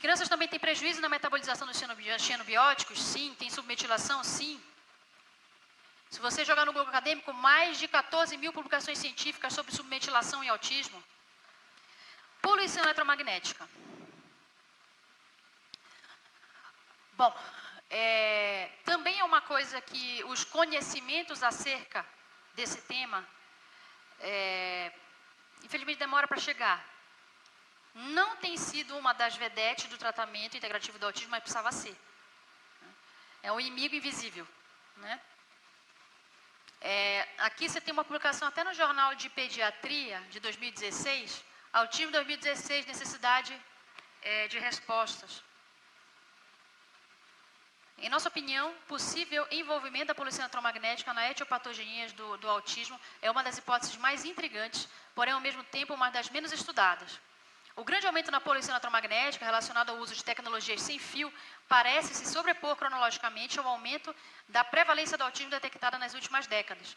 crianças também têm prejuízo na metabolização dos xenobióticos? Sim. Tem submetilação? Sim. Se você jogar no Google Acadêmico, mais de 14 mil publicações científicas sobre submetilação e autismo. Poluição eletromagnética. Bom, também é uma coisa que os conhecimentos acerca desse tema, infelizmente, demora para chegar. Não tem sido uma das vedetes do tratamento integrativo do autismo, mas precisava ser. É um inimigo invisível, né? Aqui você tem uma publicação até no Jornal de Pediatria, de 2016, Autismo 2016, necessidade de respostas. Em nossa opinião, possível envolvimento da poluição eletromagnética na etiopatogenias do autismo é uma das hipóteses mais intrigantes, porém, ao mesmo tempo, uma das menos estudadas. O grande aumento na poluição eletromagnética relacionado ao uso de tecnologias sem fio parece se sobrepor cronologicamente ao aumento da prevalência do autismo detectada nas últimas décadas.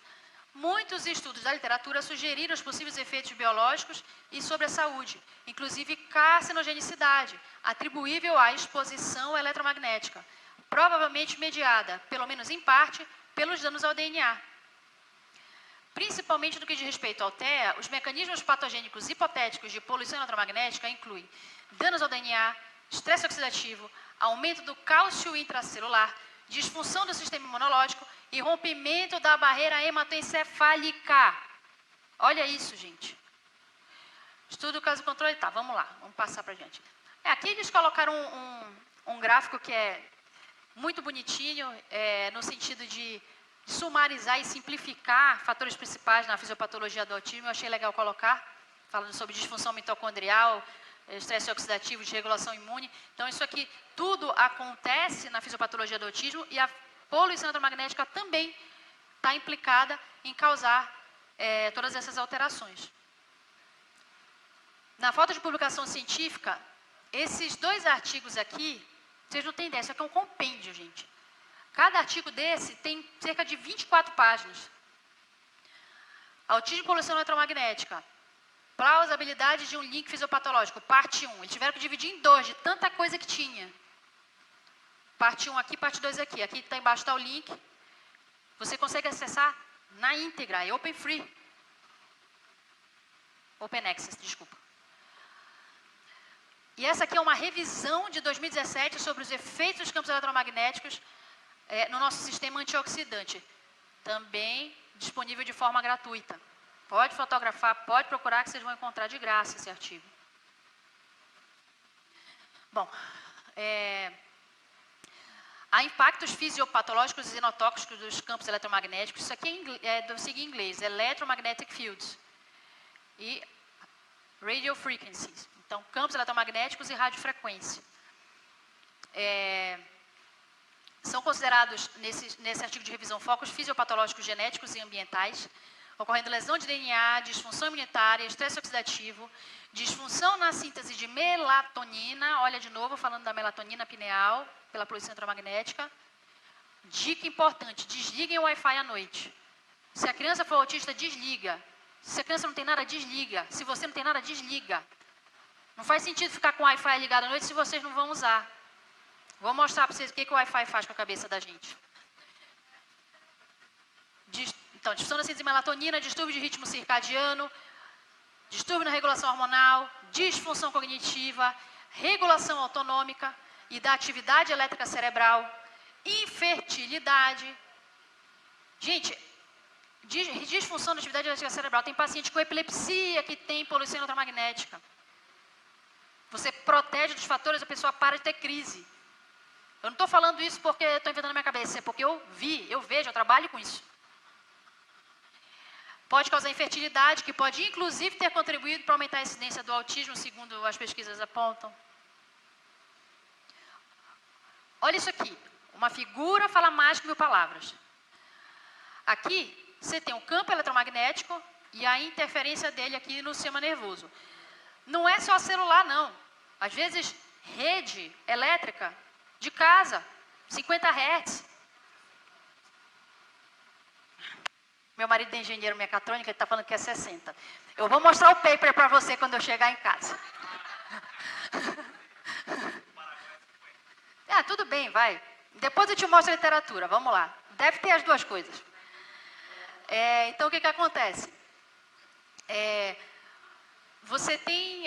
Muitos estudos da literatura sugeriram os possíveis efeitos biológicos e sobre a saúde, inclusive carcinogenicidade, atribuível à exposição eletromagnética, provavelmente mediada, pelo menos em parte, pelos danos ao DNA. Principalmente no que diz respeito ao TEA, os mecanismos patogênicos hipotéticos de poluição eletromagnética incluem danos ao DNA, estresse oxidativo, aumento do cálcio intracelular, disfunção do sistema imunológico e rompimento da barreira hematoencefálica. Olha isso, gente. Estudo caso controle. Tá, vamos lá, vamos passar para diante. Aqui eles colocaram um gráfico que é muito bonitinho, no sentido de sumarizar e simplificar fatores principais na fisiopatologia do autismo. Eu achei legal colocar, falando sobre disfunção mitocondrial, estresse oxidativo, desregulação imune. Então, isso aqui tudo acontece na fisiopatologia do autismo e a poluição eletromagnética também está implicada em causar todas essas alterações. Na falta de publicação científica, esses dois artigos aqui, vocês não têm ideia, isso aqui é um compêndio, gente. Cada artigo desse tem cerca de 24 páginas. Autismo e poluição eletromagnética. Plausibilidade de um link fisiopatológico, parte 1. Eles tiveram que dividir em 2, de tanta coisa que tinha. Parte 1 aqui, parte 2 aqui. Aqui está embaixo está o link. Você consegue acessar na íntegra, é open free. Open access, desculpa. E essa aqui é uma revisão de 2017 sobre os efeitos dos campos eletromagnéticos no nosso sistema antioxidante. Também disponível de forma gratuita. Pode fotografar, pode procurar que vocês vão encontrar de graça esse artigo. Bom, há impactos fisiopatológicos e xenotóxicos dos campos eletromagnéticos. Isso aqui do SIG em inglês, Electromagnetic Fields. E Radio Frequencies. Então, campos eletromagnéticos e radiofrequência. São considerados, nesse artigo de revisão, focos fisiopatológicos genéticos e ambientais, ocorrendo lesão de DNA, disfunção imunitária, estresse oxidativo, disfunção na síntese de melatonina, olha de novo, falando da melatonina pineal, pela poluição eletromagnética. Dica importante, desliguem o Wi-Fi à noite. Se a criança for autista, desliga. Se a criança não tem nada, desliga. Se você não tem nada, desliga. Não faz sentido ficar com o Wi-Fi ligado à noite se vocês não vão usar. Vou mostrar para vocês o que o Wi-Fi faz com a cabeça da gente. Então, disfunção da síntese de melatonina, distúrbio de ritmo circadiano, distúrbio na regulação hormonal, disfunção cognitiva, regulação autonômica e da atividade elétrica cerebral, infertilidade. Gente, disfunção da atividade elétrica cerebral. Tem paciente com epilepsia que tem poluição eletromagnética. Você protege dos fatores, a pessoa para de ter crise. Eu não estou falando isso porque estou inventando na minha cabeça, é porque eu vejo, eu trabalho com isso. Pode causar infertilidade, que pode inclusive ter contribuído para aumentar a incidência do autismo, segundo as pesquisas apontam. Olha isso aqui, uma figura fala mais que 1000 palavras. Aqui, você tem o campo eletromagnético e a interferência dele aqui no sistema nervoso. Não é só celular, não. Às vezes, rede elétrica de casa, 50 Hz. Meu marido é engenheiro mecatrônico, ele está falando que é 60. Eu vou mostrar o paper para você quando eu chegar em casa. Ah, tudo bem, vai. Depois eu te mostro a literatura, vamos lá. Deve ter as duas coisas. Então, o que acontece? Você tem,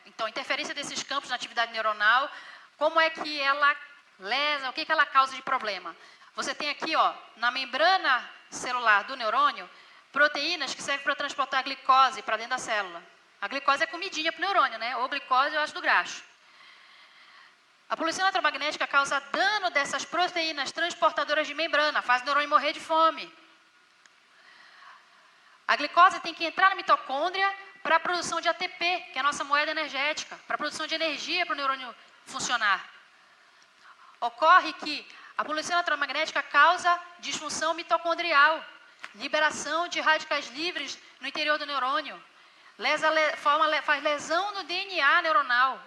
então, interferência desses campos na atividade neuronal, como é que ela lesa, o que ela causa de problema? Você tem aqui, ó, na membrana celular do neurônio, proteínas que servem para transportar a glicose para dentro da célula. A glicose é comidinha para o neurônio, né? Ou glicose ou ácido graxo. A poluição eletromagnética causa dano dessas proteínas transportadoras de membrana, faz o neurônio morrer de fome. A glicose tem que entrar na mitocôndria para a produção de ATP, que é a nossa moeda energética, para a produção de energia para o neurônio funcionar. Ocorre que a poluição eletromagnética causa disfunção mitocondrial, liberação de radicais livres no interior do neurônio, faz lesão no DNA neuronal.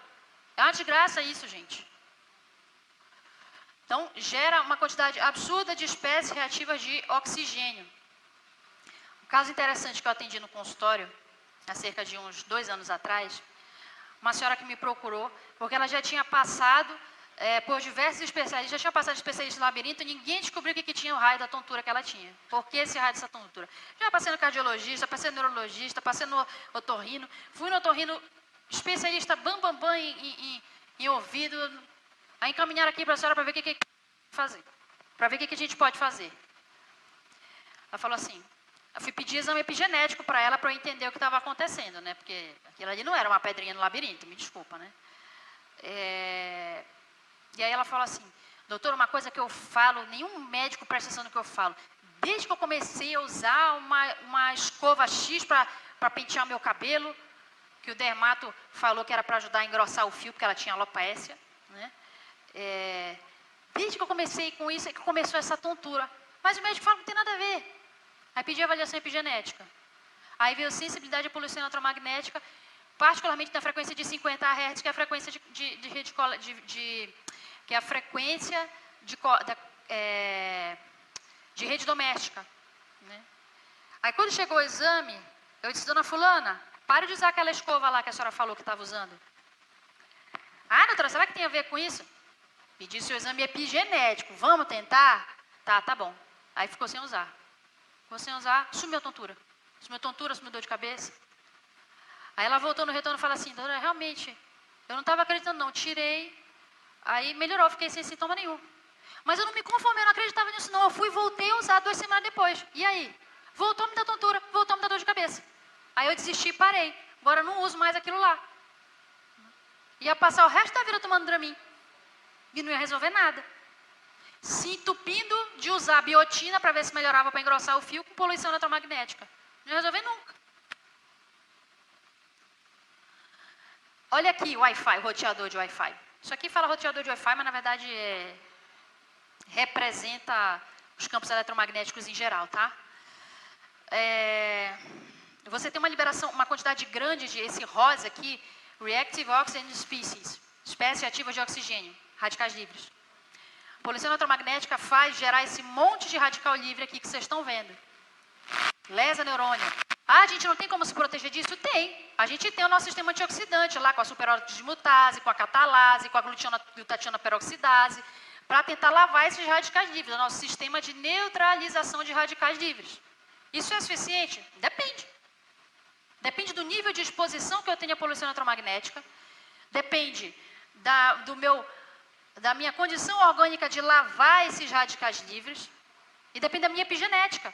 É uma desgraça isso, gente. Então, gera uma quantidade absurda de espécies reativas de oxigênio. Um caso interessante que eu atendi no consultório, há cerca de uns 2 anos atrás, uma senhora que me procurou, porque ela já tinha passado por diversos especialistas, já tinha passado de especialista em labirinto, e ninguém descobriu o que tinha o raio da tontura que ela tinha. Por que esse raio dessa tontura? Já passei no cardiologista, passei no neurologista, passei no otorrino, fui no otorrino, especialista bam em ouvido, a encaminhar aqui para a senhora para ver o que fazer, para ver o que a gente pode fazer. Ela falou assim, eu fui pedir exame epigenético para ela para eu entender o que estava acontecendo, né? Porque aquilo ali não era uma pedrinha no labirinto, me desculpa, né? E aí ela falou assim, doutor, uma coisa que eu falo, nenhum médico presta atenção no que eu falo. Desde que eu comecei a usar uma escova X para pentear meu cabelo, que o dermato falou que era para ajudar a engrossar o fio, porque ela tinha alopecia, né? Desde que eu comecei com isso, é que começou essa tontura. Mas o médico fala que não tem nada a ver. Aí pedi avaliação epigenética. Aí veio sensibilidade à poluição eletromagnética, particularmente na frequência de 50 Hz, que é a frequência que é a frequência de rede doméstica, né? Aí quando chegou o exame, eu disse, dona fulana, pare de usar aquela escova lá que a senhora falou que estava usando. Ah, doutora, será que tem a ver com isso? Pedi seu exame epigenético, vamos tentar? Tá bom. Aí ficou sem usar. Ficou sem usar, sumiu a tontura. Sumiu dor de cabeça. Aí ela voltou no retorno e falou assim, doutora, realmente, eu não estava acreditando não, tirei, aí melhorou, fiquei sem sintoma nenhum. Mas eu não me conformei, eu não acreditava nisso não, eu fui e voltei a usar 2 semanas depois. E aí? Voltou a me dar tontura, voltou a me dar dor de cabeça. Aí eu desisti e parei. Agora eu não uso mais aquilo lá. Ia passar o resto da vida tomando Dramin. E não ia resolver nada. Se entupindo de usar biotina para ver se melhorava para engrossar o fio com poluição eletromagnética. Não ia resolver nunca. Olha aqui o Wi-Fi, o roteador de Wi-Fi. Isso aqui fala roteador de Wi-Fi, mas na verdade representa os campos eletromagnéticos em geral, tá? Você tem uma liberação, uma quantidade grande de esse rosa aqui, Reactive Oxygen Species, espécie ativa de oxigênio, radicais livres. A poluição eletromagnética faz gerar esse monte de radical livre aqui que vocês estão vendo. Lesa neurônio. Ah, a gente não tem como se proteger disso? Tem. A gente tem o nosso sistema antioxidante lá com a superóxido dismutase, com a catalase, com a glutationa peroxidase, para tentar lavar esses radicais livres, o nosso sistema de neutralização de radicais livres. Isso é suficiente? Depende. Depende do nível de exposição que eu tenho à poluição eletromagnética, depende da minha condição orgânica de lavar esses radicais livres e depende da minha epigenética.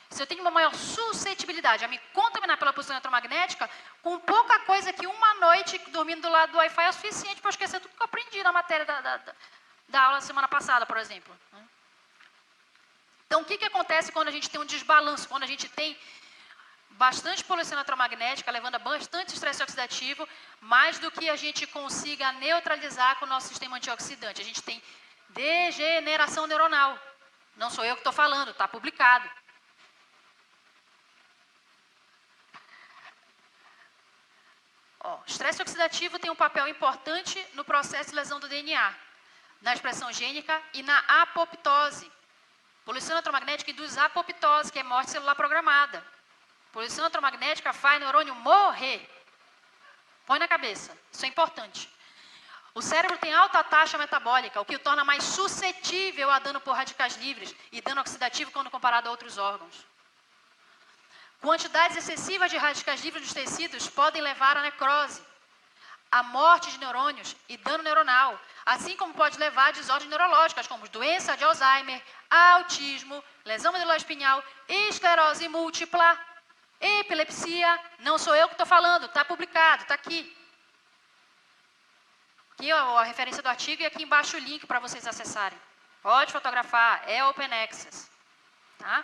Se eu tenho uma maior suscetibilidade a me contaminar pela poluição eletromagnética, com pouca coisa que uma noite dormindo do lado do Wi-Fi é suficiente para eu esquecer tudo que eu aprendi na matéria da aula da semana passada, por exemplo. Então, o que acontece quando a gente tem um desbalanço, quando a gente tem bastante poluição eletromagnética, levando a bastante estresse oxidativo, mais do que a gente consiga neutralizar com o nosso sistema antioxidante. A gente tem degeneração neuronal. Não sou eu que estou falando, está publicado. Estresse oxidativo tem um papel importante no processo de lesão do DNA, na expressão gênica e na apoptose. Poluição eletromagnética induz apoptose, que é morte celular programada. Poluição eletromagnética faz neurônio morrer. Põe na cabeça, isso é importante. O cérebro tem alta taxa metabólica, o que o torna mais suscetível a dano por radicais livres e dano oxidativo quando comparado a outros órgãos. Quantidades excessivas de radicais livres nos tecidos podem levar à necrose, à morte de neurônios e dano neuronal, assim como pode levar a desordens neurológicas, como doença de Alzheimer, autismo, lesão medular espinhal, esclerose múltipla, epilepsia. Não sou eu que estou falando, está publicado, está aqui. Aqui ó, a referência do artigo e aqui embaixo o link para vocês acessarem. Pode fotografar, é Open Access. Tá?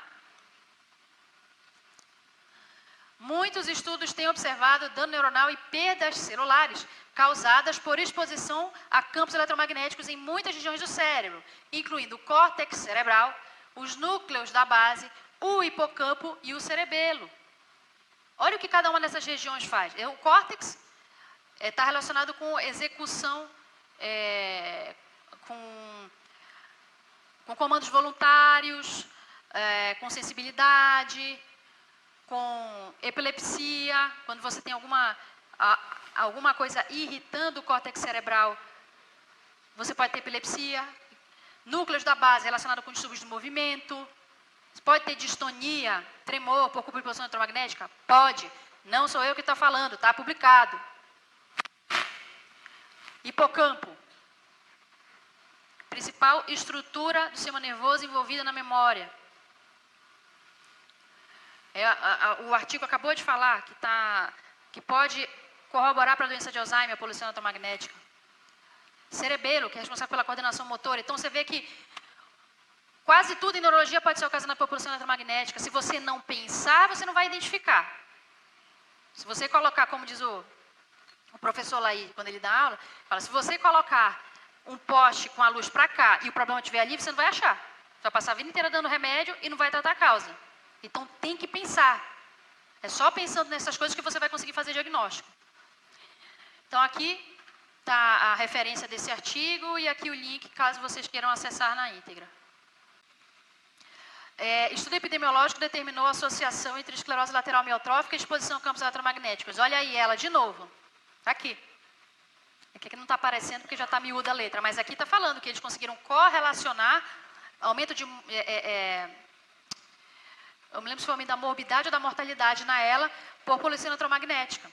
Muitos estudos têm observado dano neuronal e perdas celulares causadas por exposição a campos eletromagnéticos em muitas regiões do cérebro, incluindo o córtex cerebral, os núcleos da base, o hipocampo e o cerebelo. Olha o que cada uma dessas regiões faz. O córtex está relacionado com execução, com comandos voluntários, com sensibilidade, com epilepsia, quando você tem alguma coisa irritando o córtex cerebral, você pode ter epilepsia. Núcleos da base relacionados com distúrbios de movimento. Você pode ter distonia, tremor por culpa de pulsão eletromagnética? Pode. Não sou eu que estou falando, está publicado. Hipocampo. Principal estrutura do sistema nervoso envolvida na memória. O artigo acabou de falar que pode corroborar para a doença de Alzheimer a poluição eletromagnética. Cerebelo, que é responsável pela coordenação motora. Então, você vê que quase tudo em neurologia pode ser ocasionado por poluição eletromagnética. Se você não pensar, você não vai identificar. Se você colocar, como diz o professor lá aí, quando ele dá aula, fala, se você colocar um poste com a luz para cá e o problema estiver ali, você não vai achar. Você vai passar a vida inteira dando remédio e não vai tratar a causa. Então, tem que pensar. É só pensando nessas coisas que você vai conseguir fazer diagnóstico. Então, aqui está a referência desse artigo e aqui o link, caso vocês queiram acessar na íntegra. Estudo epidemiológico determinou a associação entre esclerose lateral amiotrófica e exposição a campos eletromagnéticos. Olha aí ela de novo. Está aqui. Aqui não está aparecendo porque já está miúda a letra, mas aqui está falando que eles conseguiram correlacionar aumento de... eu me lembro se foi o aumento da morbidade ou da mortalidade na ela por poluição eletromagnética.